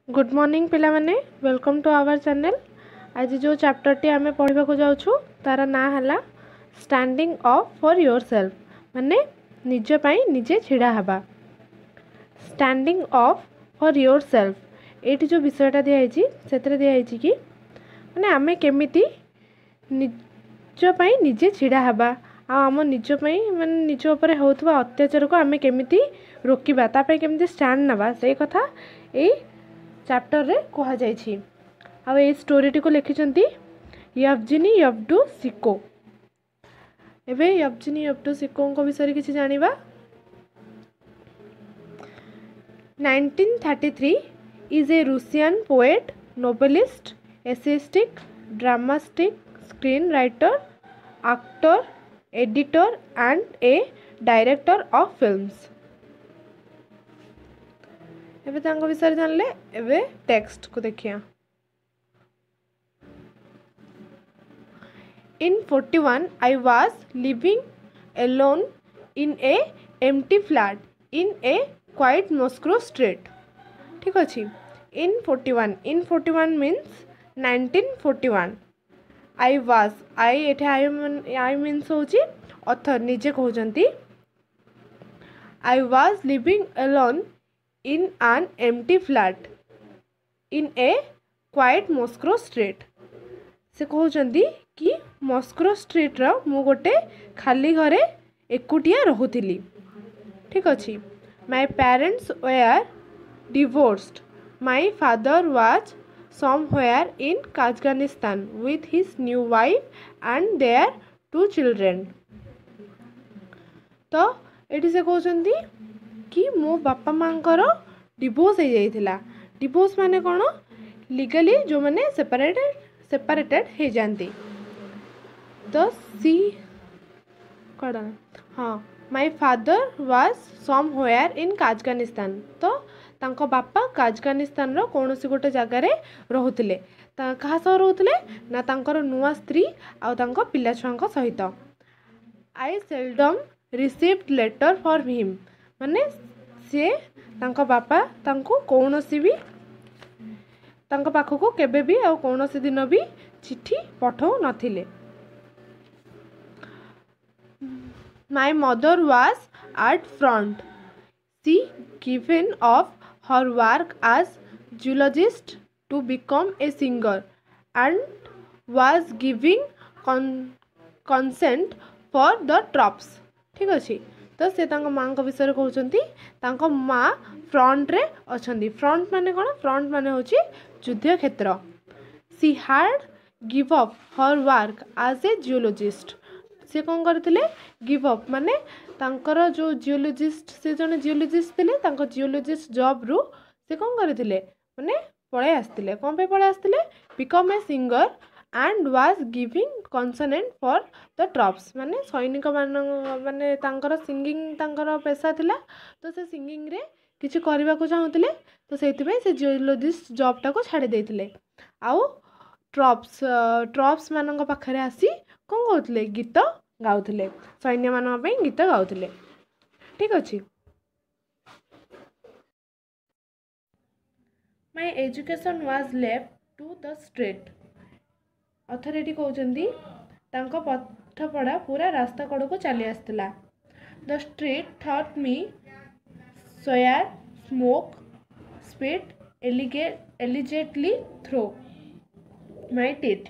Good morning पिला माने welcome to our channel. आज जो चैप्टर टी आमे पढ़ा को जाउछु तार ना हला स्टैंडिंग अप फॉर योरसेल्फ माने निज पई निजे छिड़ा हबा। Standing up for yourself eighty जो विषयटा दिया है सेतरे दिया है कि माने आमे केमिति निज पई निजे छिड़ा हबा आ आम निज पई माने निज ऊपर होतबा अत्याचार को आमे केमिति रोकिबा ता पई केमिति स्टैंड नबा से कथा ए चैप्टर रे कहा जायछि। आ ए स्टोरी टी को लिखिछंती यवजिनी येवतुशिको। एबे यवजिनी येवतुशिको को विषय किछि जानिबा। 1933 is a Russian poet, novelist, essayist, dramatic, screenwriter, actor, editor and a director of films। एबे तांको विषय जानले एबे टेक्स्ट को देखिया। In 41 I was living alone in a empty flat in a quiet Moscow street। ठीक अछि। In 41 means 1941। I was I एठे I means होची ऑथर निजे कहउचंती I was living alone in an empty flat in a quiet Moscow street। से कहउचंती कि Moscow street रो मु गोटे खाली घरे एकुटिया रहुथिली। ठीक अछि। My parents were divorced. My father was somewhere in Kazakhstan with his new wife and their 2 children। तो एठी से कहउचंती कि मो बापा मांकर डिवोर्स हो जाइथिला। डिवोर्स माने कोन लीगली जो माने सेपरेटेड हो जानती। तो सी कड़ा हाँ my father was somewhere in Kazakhstan. तो तांको बापा काजाकिस्तान रो कोनोसी गोटे जगह रे रहुथिले। कहा सह रहुथिले ना तांकर नुआ स्त्री आ तांको पिला छुआंको सहित। I seldom received letter for him माने से तांको बापा तांको कोनोसी भी तांको पाखको केबे भी आ कोनोसी दिन भी चिट्ठी पठौ नथिले। My mother was at front. She given up her work as geologist to become a singer and was giving consent for the troops। ठीक अछि। तो से तांको मां को विषय कहउचंती तांको मां फ्रंट रे अछंती। फ्रंट माने कोन फ्रंट माने होची युद्ध क्षेत्र। She had give up her work as a geologist। से कौन करथिले गिव अप माने तांकर जो जियोलॉजिस्ट से जने जियोलॉजिस्ट थिले तांको जियोलॉजिस्ट जॉब रु से कौन करथिले माने पळे आस्थिले। कोन पे पळे आस्थिले become a singer and was giving concerts for the troops माने सैनिक माने तांकर सिंगिंग तांकर पेशा थिला। तो से सिंगिंग रे किछि करबा को चाहुथिले। तो सेति पे से जियोलॉजिस्ट जॉब टा को छाडी देथिले। आउ ट्रॉप्स मानक पाखरे आसी कौन कहते गीत गाउथिले सैन्य मान गीत गाउथिले। ठीक अछि। My education was left to the street. Authority कहउचंदी तांको पाठ पढ़ा पूरा रास्ता कड़ को चली आस्थिला। The street taught me swear smoke spit elegantly through my teeth.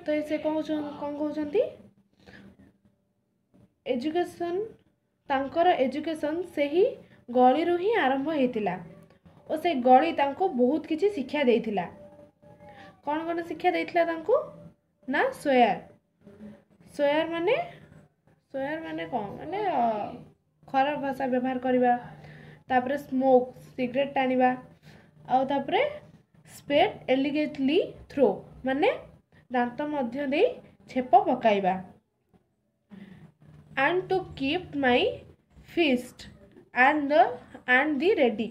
तो से कौन कहउचंती एजुकेशन तांकर एजुकेशन से ही गली रू ही आरंभ होइतिला और से गली तांको बहुत किछि शिक्षा देइतिला। कौन कौन शिक्षा देइतिला तांको ना सोयर माने कौन माने खराब भाषा व्यवहार करबा। तापरे स्मोक सिगरेट टानिबा आ तापरे स्पेट एलिगेटली थ्रो माने दांत मध्य दे छेप पकाइबा। And to keep my fist and the ready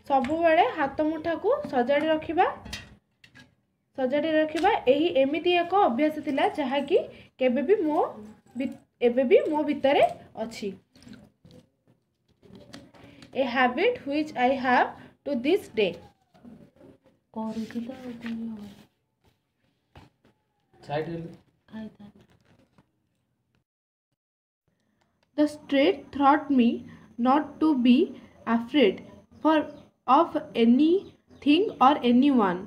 सबु बेले हाथ मुठा को सजाड़ी रखिबा एही एमिति एक अभ्यास थिला जहा कि केबे भी मो भितरे अछि। a habit which I have to this day. The street taught me not to be afraid of anything or anyone.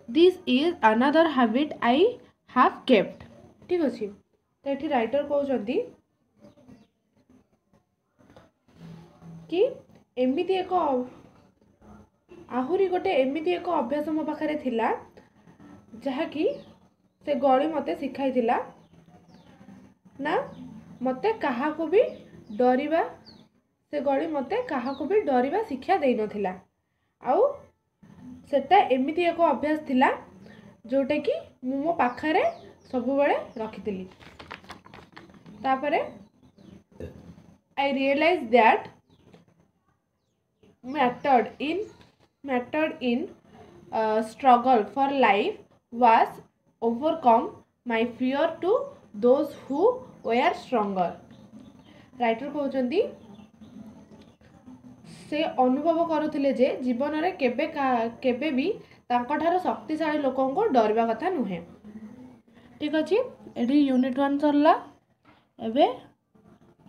This is another habit I have kept. ठीक अच्छे तो ये राइटर कहते कि एमती एक आहुरी गोटे एमती एक अभ्यास मो पाखे थिला जहाँकि से गली मते शिखाई थिला ना मते कहा को भी डरिबा से गली मते कहा को भी डरिबा शिक्षा दे नथिला आउ सेटा एमती एक अभ्यास थिला जोटा कि मो पाखरे सबु बेले रखिथिली तापरे I realize that mattered in struggle for life was overcome my fear to those who were stronger. Writer कहते से अनुभव करुले जे जीवन में केबे भी तांको शक्तिशाली लोक को डरवा कथा नुहे. ठीक अच्छे ये यूनिट 1 सरला एबे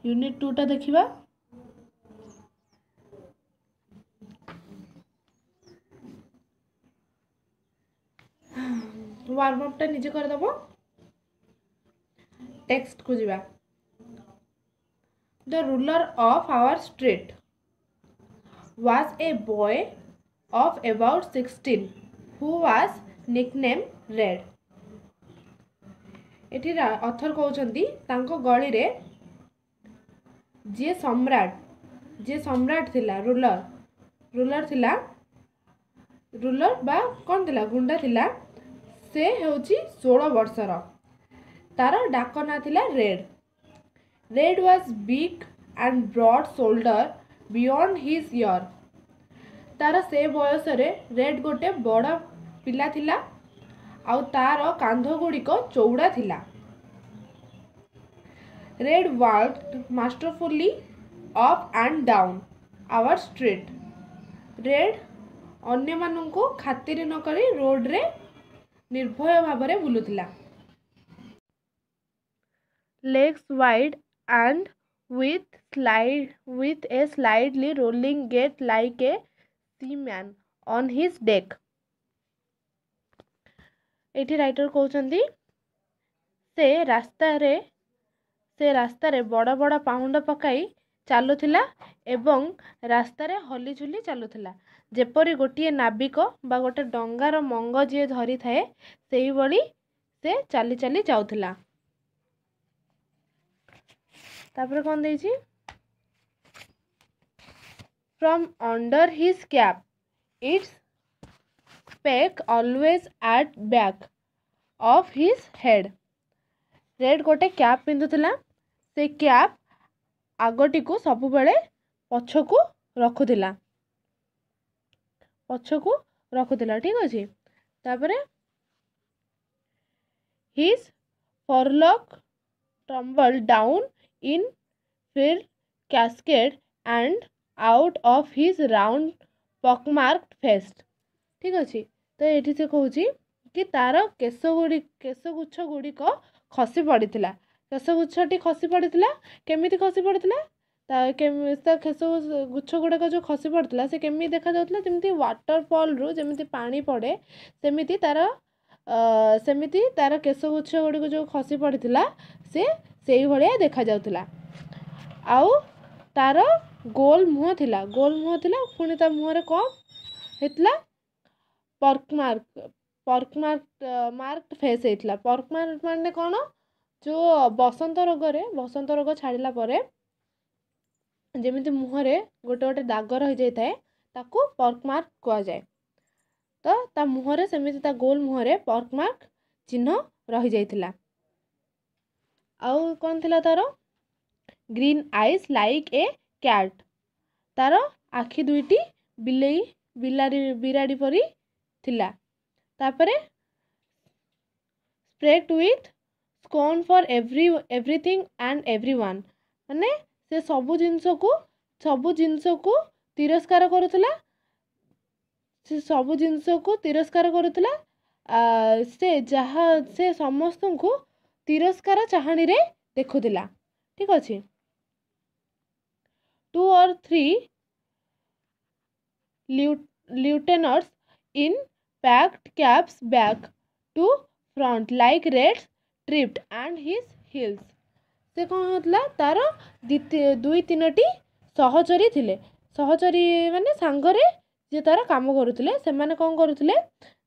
यूनिट 2 टा देखिबा. वार्म अप टा निजे कर दबो. टेक्स्ट को जीवा. The ruler of our street was a boy of about 16 who was nicknamed Red. एठी ऑथर कहउचंदी तांको गली रे जे सम्राट थिला रूलर थिला रूलर बा कौन थिला गुंडा थिला से होची 16 वर्षर. तार डाक ना थिला red was big and broad shoulder beyond his year. तार से बयस रे रेड गोटे बड़ पिला थिला आउ तार कांध गुड़िक चौड़ा थिला. Red walked masterfully up and down our street. Red अन्य मानू खातिर न करी रोड रे निर्भय भाव में बुलुथिला. Legs wide and with a slightly rolling gait like a seaman on his deck. एठी राइटर कहउचंदी से रास्ता रे बड़ बड़ पाउंड पकाई चालुथिला एवं रास्ता रे हली झुली चालुथिला जेपरी गोटे नाविक बा गोटे डंगार मंग जी धरी थाए सेही भली से चाली चाली जाउथिला. तापर कोन देछि from under his cap its peak always at back of his head. Red गोटे कैप पिंधुला से कैप आगटी को सब बेले पछकू रखुला ठीक अच्छे. तापर his forelock tumbled down in full cascade and out of his round pockmarked face. ठीक अच्छे तो ये से कहूँ कि तार केशगुच्छ गुड़िक खसी पड़ता. केशगुच्छटी खसी पड़ता केमी खसी पड़ता केशगुच्छ गुड़ाक जो खसी पड़ता से केमी देखा जाउतला जमी वाटरफॉल रु जमी पानी पड़े सेमिति तार केशगुच्छ गुड़िक जो खसी पड़ता से भाया देखा जाउतला. आउ तार गोल मुह थिला पुणी ता मुहरे कौन होता मार्क्ड फेस होता. पर्कमार्क माने कौन जो बसंत रोग छाड़िला परे जेमिति मुहरे गोटे गोटे दाग रही जाए ताकू पर्कमार्क कह जाए. तो ता मुहरे सेमिति ता गोल मुहरे पर्कमार्क चिन्ह रही जाइथिला. आउ कौन थिला तार green eyes like a cat. तार आखि दुईटी बिराड़ी परी थिला. तापरे spread with scorn for everything and everyone माने से सबु जिंस को तिरस्कार करुला, से सब जिनस को तिरस्कार करुला, से जहाँ से समस्त को तिरस्कार चाहाणी रे देखुला। ठीक अच्छे। 2 or 3 lieutenants in packed caps back to front like reds tripped and his heels। से कौन होता तार दुई तीनोटी सहचरी थिले, सहचरी माने सांगरे जे तार काम करुले, से माने कौन करुले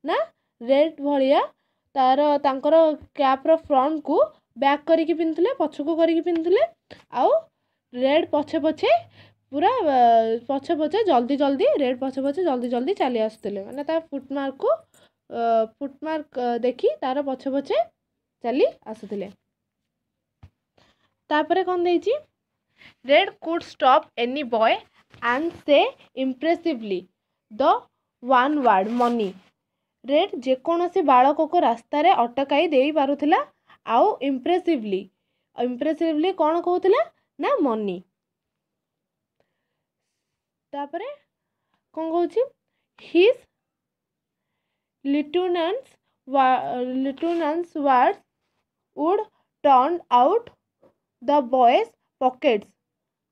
ना रेड भलिया तार तांकर कैप रो फ्रंट को बैक करिकी पिंधुले, पछकू करिकी पिंधुले, आउ रेड पछे पछे पूरा पछे पछे जल्दी जल्दी रेड पछे पछे जल्दी जल्दी चली आसुले, माने तार फुटमार्क देखी तार पछे पछे चली आसुले। तापरे कौन देइची, Red could stop any boy and say impressively the one word money. Red जेकोसी बालक को रास्ता रे अटकाई दे पारुथिला, आउ इम्प्रेसिवली कौन कहूथिला ना मनी। तापरे कौन कहूची, his lieutenant's words would turn out the boys pockets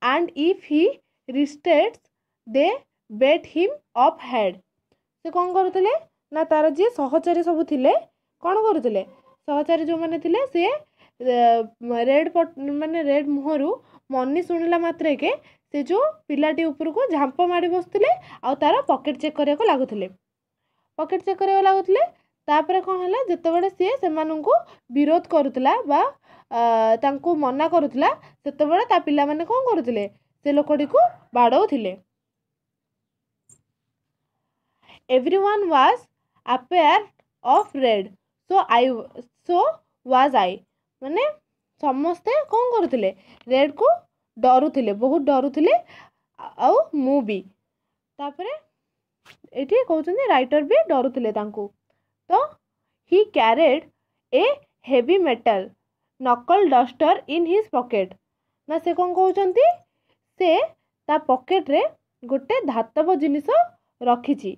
and if he resisted they bet him up head। से कौन करुले ना तार जी सहचारी सब थिले कौन करुले, सहचारी जो माने थिले से रेड माने रेड मुहरु मनी शुणिला मात्रे के से जो पिलाटी ऊपर को झांप मारी बसुले आ तार पॉकेट चेक करिया को लागुले, पॉकेट चेक करिया लागुले। तापरे कौन हला जेतेबेले से सेमानंकु विरोध करुतला बा तांको मना करुतला, सेतेबेले ता पिला माने कौन करुतले से लोकडी को बाडौथिले। Everyone was afraid of Red so was I. माने समस्ते कौन करुतले रेड को डरुथिले, बहुत डरुथिले, आउ मु भी। तापरे एठी कहउछन्ती राइटर भी डरुथिले तांको। तो ही कैरिड ए हेवी मेटल नकल डस्टर इन हिज पॉकेट। ना से कौन कहउछन्ती से ता पॉकेट रे गोटे धातव जिनिस रखिछि,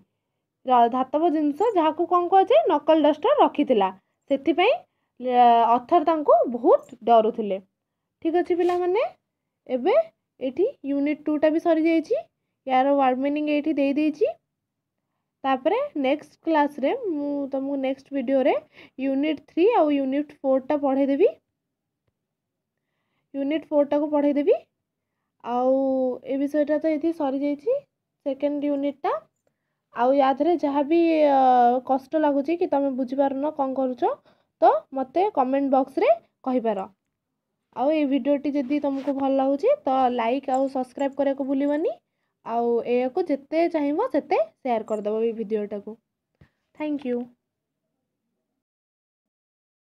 धातव जिनिस जहाँ को कौन कहे नकल डस्टर रखिथिला, सेथिपई अथर तांको बहुत डरुथिले। ठीक अछि पिला माने, एबे एठी यूनिट 2 टा भी सरी जाइछि, यार वर्ड मीनिंग एठी दे देइछि। तापरे नेक्स्ट क्लास रे मु तुमको नेक्स्ट वीडियो रे यूनिट 3 और यूनिट 4 टा पढ़े देबी, यूनिट 4 टा को पढ़े देबी। आउ ए विषयटा तो एठी सरी जाइछि सेकेंड यूनिट टा। आउ याद रे जहाँ भी कष्ट लगुछि कि तुम बुझी पारन कौन करूछ तो मते कमेंट बॉक्स रे कहि पार। आउ ए वीडियोटी जदि तुमको भल लगुछि तो लाइक आउ सब्सक्राइब करने को भूलिबनी, आउ ए को जिते चाहिए सेते शेयर कर दबो ए वीडियोटा को। Thank you.